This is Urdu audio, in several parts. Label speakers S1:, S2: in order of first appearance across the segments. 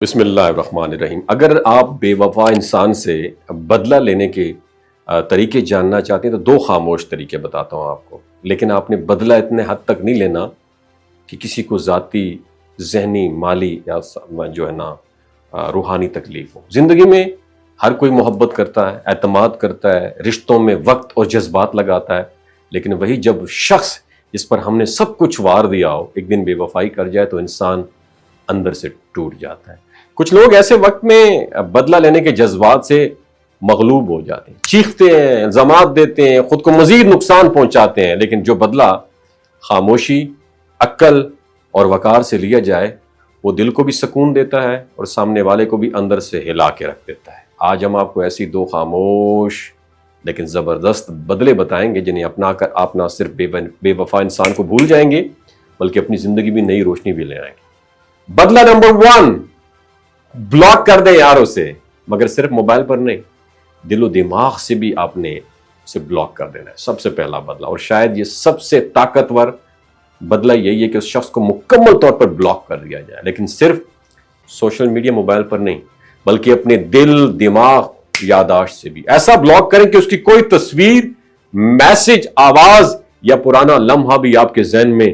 S1: بسم اللہ الرحمن الرحیم۔ اگر آپ بے وفا انسان سے بدلہ لینے کے طریقے جاننا چاہتے ہیں تو دو خاموش طریقے بتاتا ہوں آپ کو، لیکن آپ نے بدلہ اتنے حد تک نہیں لینا کہ کسی کو ذاتی، ذہنی، مالی یا جو ہے نا روحانی تکلیف ہو۔ زندگی میں ہر کوئی محبت کرتا ہے، اعتماد کرتا ہے، رشتوں میں وقت اور جذبات لگاتا ہے، لیکن وہی جب شخص جس پر ہم نے سب کچھ وار دیا ہو ایک دن بے وفائی کر جائے تو انسان اندر سے ٹوٹ جاتا ہے۔ کچھ لوگ ایسے وقت میں بدلہ لینے کے جذبات سے مغلوب ہو جاتے ہیں، چیختے ہیں، الزامات دیتے ہیں، خود کو مزید نقصان پہنچاتے ہیں، لیکن جو بدلہ خاموشی، عقل اور وقار سے لیا جائے وہ دل کو بھی سکون دیتا ہے اور سامنے والے کو بھی اندر سے ہلا کے رکھ دیتا ہے۔ آج ہم آپ کو ایسی دو خاموش لیکن زبردست بدلے بتائیں گے جنہیں اپنا کر آپ نہ صرف بے وفا انسان کو بھول جائیں گے بلکہ اپنی زندگی میں نئی روشنی بھی لے آئیں گے۔ بدلہ نمبر 1، بلاک کر دیں یار اسے، مگر صرف موبائل پر نہیں، دل و دماغ سے بھی آپ نے اسے بلاک کر دینا ہے۔ سب سے پہلا بدلہ، اور شاید یہ سب سے طاقتور بدلہ یہی ہے کہ اس شخص کو مکمل طور پر بلاک کر دیا جائے، لیکن صرف سوشل میڈیا، موبائل پر نہیں بلکہ اپنے دل، دماغ، یادداشت سے بھی۔ ایسا بلاک کریں کہ اس کی کوئی تصویر، میسج، آواز یا پرانا لمحہ بھی آپ کے ذہن میں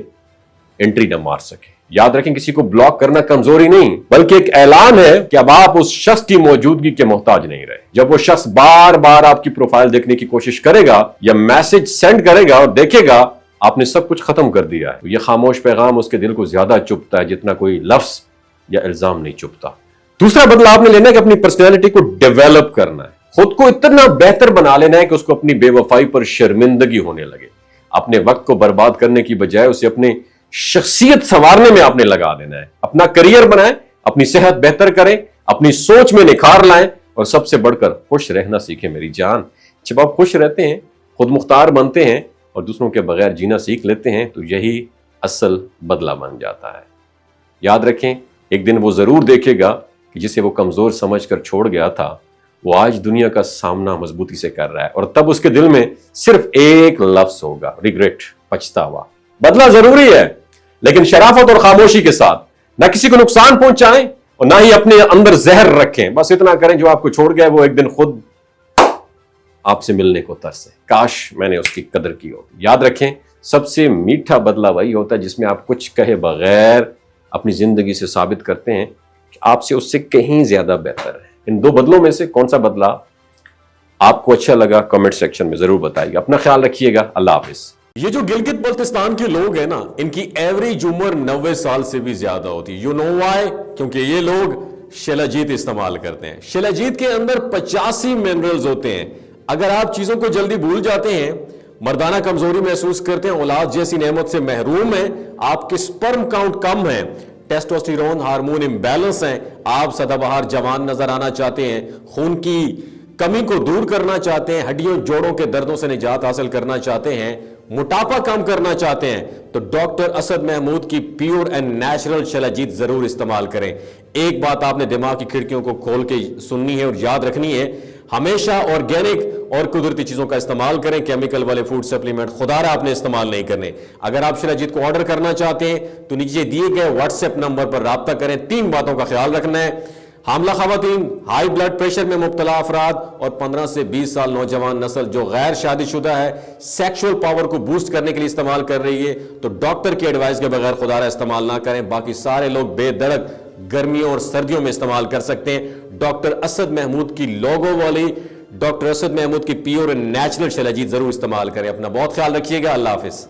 S1: انٹری نہ مار سکے۔ یاد رکھیں، کسی کو بلاک کرنا کمزوری نہیں بلکہ ایک اعلان ہے کہ اب آپ اس شخص کی موجودگی کے محتاج نہیں رہے۔ جب وہ شخص بار بار آپ کی پروفائل دیکھنے کی کوشش کرے گا یا میسج سینڈ کرے گا اور دیکھے گا آپ نے سب کچھ ختم کر دیا ہے، یہ خاموش پیغام اس کے دل کو زیادہ چبھتا ہے جتنا کوئی لفظ یا الزام نہیں چبھتا۔ دوسرا بدلہ آپ نے لینا ہے کہ اپنی پرسنالٹی کو ڈیولپ کرنا ہے، خود کو اتنا بہتر بنا لینا ہے کہ اس کو اپنی بے وفائی پر شرمندگی ہونے لگے۔ اپنے وقت کو برباد کرنے کی بجائے اسے اپنے شخصیت سنوارنے میں آپ نے لگا دینا ہے۔ اپنا کریئر بنائیں، اپنی صحت بہتر کریں، اپنی سوچ میں نکھار لائیں اور سب سے بڑھ کر خوش رہنا سیکھیں میری جان۔ جب آپ خوش رہتے ہیں، خود مختار بنتے ہیں اور دوسروں کے بغیر جینا سیکھ لیتے ہیں تو یہی اصل بدلہ بن جاتا ہے۔ یاد رکھیں، ایک دن وہ ضرور دیکھے گا کہ جسے وہ کمزور سمجھ کر چھوڑ گیا تھا وہ آج دنیا کا سامنا مضبوطی سے کر رہا ہے، اور تب اس کے دل میں صرف ایک لفظ ہوگا، ریگریٹ، پچھتاوا۔ بدلہ ضروری ہے لیکن شرافت اور خاموشی کے ساتھ، نہ کسی کو نقصان پہنچائیں اور نہ ہی اپنے اندر زہر رکھیں۔ بس اتنا کریں، جو آپ کو چھوڑ گیا وہ ایک دن خود آپ سے ملنے کو ترسے، کاش میں نے اس کی قدر کی ہوتی۔ یاد رکھیں، سب سے میٹھا بدلہ وہی ہوتا ہے جس میں آپ کچھ کہے بغیر اپنی زندگی سے ثابت کرتے ہیں کہ آپ سے اس سے کہیں زیادہ بہتر ہے۔ ان دو بدلوں میں سے کون سا بدلہ آپ کو اچھا لگا کمنٹ سیکشن میں ضرور بتائیے گا۔ اپنا خیال رکھیے گا، اللہ حافظ۔
S2: یہ جو گلگت بلتستان کے لوگ ہیں نا، ان کی ایوریج عمر 90 سال سے بھی زیادہ ہوتی ہے۔ You know why? کیونکہ یہ لوگ شیلاجیت استعمال کرتے ہیں۔ شیلاجیت کے اندر 85 منرلز ہوتے ہیں۔ اگر آپ چیزوں کو جلدی بھول جاتے ہیں، مردانہ کمزوری محسوس کرتے ہیں، اولاد جیسی نعمت سے محروم ہیں، آپ کے سپرم کاؤنٹ کم ہیں، ٹیسٹوسٹیرون ہارمون امبیلنس ہیں، آپ سدا بہار جوان نظر آنا چاہتے ہیں، خون کی کمی کو دور کرنا چاہتے ہیں، ہڈیوں جوڑوں کے دردوں سے نجات حاصل کرنا چاہتے ہیں، موٹاپا کم کرنا چاہتے ہیں، تو ڈاکٹر اسد محمود کی پیور اینڈ نیچرل شیلاجیت ضرور استعمال کریں۔ ایک بات آپ نے دماغ کی کھڑکیوں کو کھول کے سننی ہے اور یاد رکھنی ہے، ہمیشہ آرگینک اور قدرتی چیزوں کا استعمال کریں، کیمیکل والے فوڈ سپلیمنٹ خدا رہا آپ نے استعمال نہیں کرنے۔ اگر آپ شیلاجیت کو آرڈر کرنا چاہتے ہیں تو نیچے دیے گئے واٹس ایپ نمبر پر رابطہ کریں۔ 3 باتوں کا خیال رکھنا ہے: حاملہ خواتین، ہائی بلڈ پریشر میں مبتلا افراد اور 15 سے 20 سال نوجوان نسل جو غیر شادی شدہ ہے، سیکشول پاور کو بوسٹ کرنے کے لیے استعمال کر رہی ہے، تو ڈاکٹر کی ایڈوائز کے بغیر خدا رہا استعمال نہ کریں۔ باقی سارے لوگ بے دڑک گرمیوں اور سردیوں میں استعمال کر سکتے ہیں۔ ڈاکٹر اسد محمود کی لوگو والی، ڈاکٹر اسد محمود کی پیور اینڈ نیچرل شیلاجیت ضرور استعمال کریں۔ اپنا بہت خیال رکھیے گا، اللہ حافظ۔